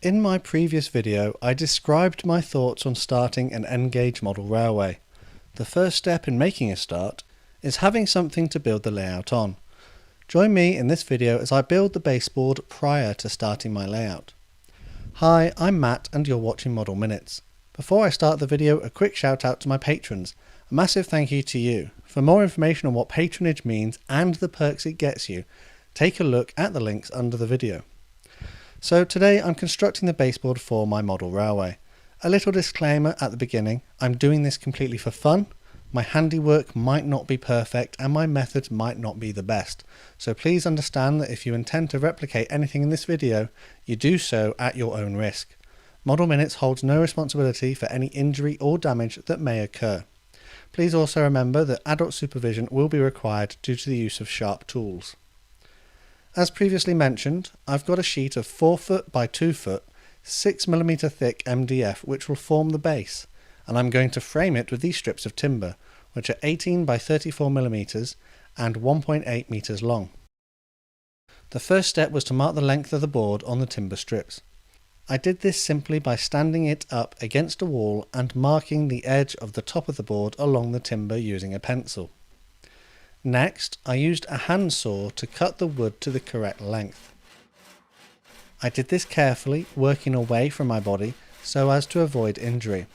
In my previous video, I described my thoughts on starting an N-gauge model railway. The first step in making a start is having something to build the layout on. Join me in this video as I build the baseboard prior to starting my layout. Hi, I'm Matt and you're watching Model Minutes. Before I start the video, a quick shout out to my patrons. A massive thank you to you. For more information on what patronage means and the perks it gets you, take a look at the links under the video. So today I'm constructing the baseboard for my model railway. A little disclaimer at the beginning, I'm doing this completely for fun. My handiwork might not be perfect and my methods might not be the best. So please understand that if you intend to replicate anything in this video, you do so at your own risk. Model Minutes holds no responsibility for any injury or damage that may occur. Please also remember that adult supervision will be required due to the use of sharp tools. As previously mentioned, I've got a sheet of 4 foot by 2 foot, 6mm thick MDF which will form the base, and I'm going to frame it with these strips of timber, which are 18 by 34mm and 1.8 meters long. The first step was to mark the length of the board on the timber strips. I did this simply by standing it up against a wall and marking the edge of the top of the board along the timber using a pencil. Next, I used a handsaw to cut the wood to the correct length. I did this carefully, working away from my body so as to avoid injury.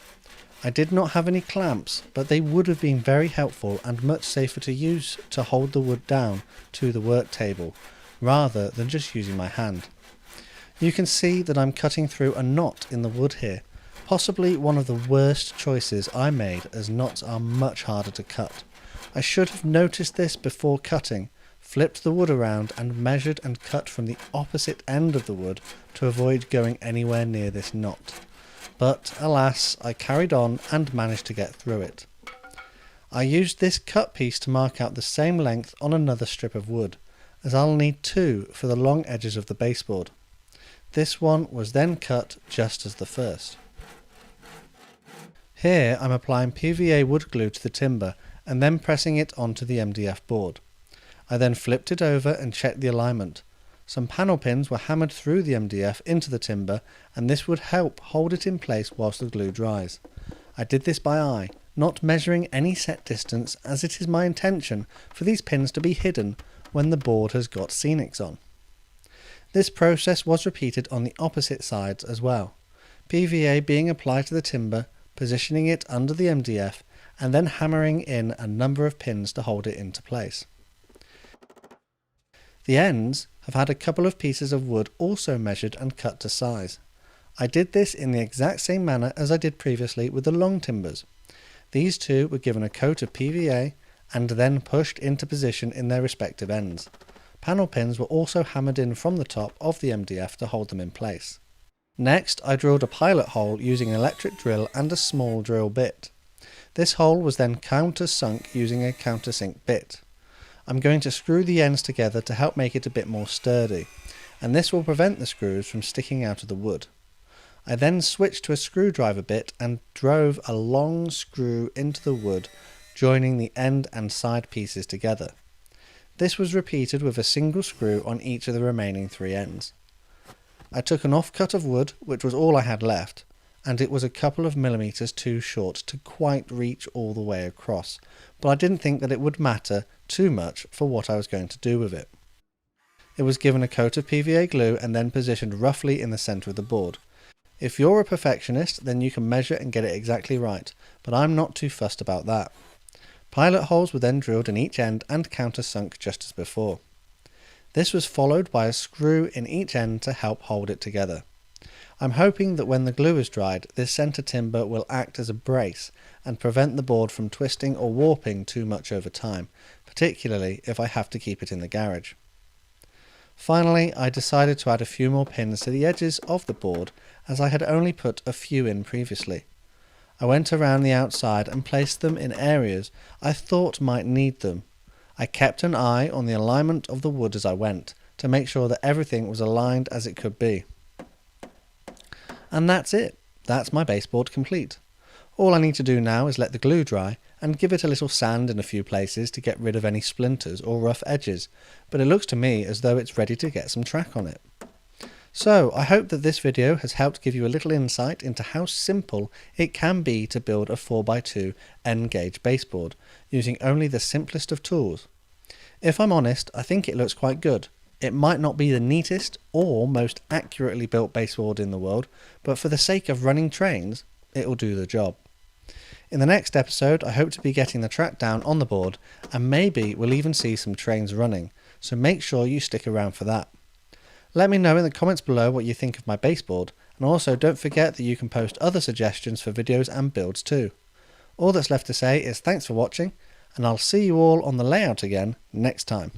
I did not have any clamps, but they would have been very helpful and much safer to use to hold the wood down to the work table, rather than just using my hand. You can see that I'm cutting through a knot in the wood here, possibly one of the worst choices I made as knots are much harder to cut. I should have noticed this before cutting, flipped the wood around and measured and cut from the opposite end of the wood to avoid going anywhere near this knot. But alas, I carried on and managed to get through it. I used this cut piece to mark out the same length on another strip of wood, as I'll need 2 for the long edges of the baseboard. This one was then cut just as the first. Here I'm applying PVA wood glue to the timber and then pressing it onto the MDF board. I then flipped it over and checked the alignment. Some panel pins were hammered through the MDF into the timber and this would help hold it in place whilst the glue dries. I did this by eye, not measuring any set distance, as it is my intention for these pins to be hidden when the board has got scenics on. This process was repeated on the opposite sides as well, PVA being applied to the timber, positioning it under the MDF and then hammering in a number of pins to hold it into place. The ends have had a couple of pieces of wood also measured and cut to size. I did this in the exact same manner as I did previously with the long timbers. These two were given a coat of PVA and then pushed into position in their respective ends. Panel pins were also hammered in from the top of the MDF to hold them in place. Next, I drilled a pilot hole using an electric drill and a small drill bit. This hole was then countersunk using a countersink bit. I'm going to screw the ends together to help make it a bit more sturdy, and this will prevent the screws from sticking out of the wood. I then switched to a screwdriver bit and drove a long screw into the wood, joining the end and side pieces together. This was repeated with a single screw on each of the remaining 3 ends. I took an offcut of wood, which was all I had left, and it was a couple of millimeters too short to quite reach all the way across, but I didn't think that it would matter too much for what I was going to do with it. It was given a coat of PVA glue and then positioned roughly in the centre of the board. If you're a perfectionist, then you can measure and get it exactly right, but I'm not too fussed about that. Pilot holes were then drilled in each end and countersunk just as before. This was followed by a screw in each end to help hold it together. I'm hoping that when the glue is dried, this centre timber will act as a brace and prevent the board from twisting or warping too much over time, particularly if I have to keep it in the garage. Finally, I decided to add a few more pins to the edges of the board, as I had only put a few in previously. I went around the outside and placed them in areas I thought might need them. I kept an eye on the alignment of the wood as I went, to make sure that everything was aligned as it could be. And that's it. That's my baseboard complete. All I need to do now is let the glue dry and give it a little sand in a few places to get rid of any splinters or rough edges, but it looks to me as though it's ready to get some track on it. So I hope that this video has helped give you a little insight into how simple it can be to build a 4x2 N-gauge baseboard using only the simplest of tools. If I'm honest, I think it looks quite good. It might not be the neatest or most accurately built baseboard in the world, but for the sake of running trains, it will do the job. In the next episode, I hope to be getting the track down on the board, and maybe we'll even see some trains running, so make sure you stick around for that. Let me know in the comments below what you think of my baseboard, and also don't forget that you can post other suggestions for videos and builds too. All that's left to say is thanks for watching, and I'll see you all on the layout again next time.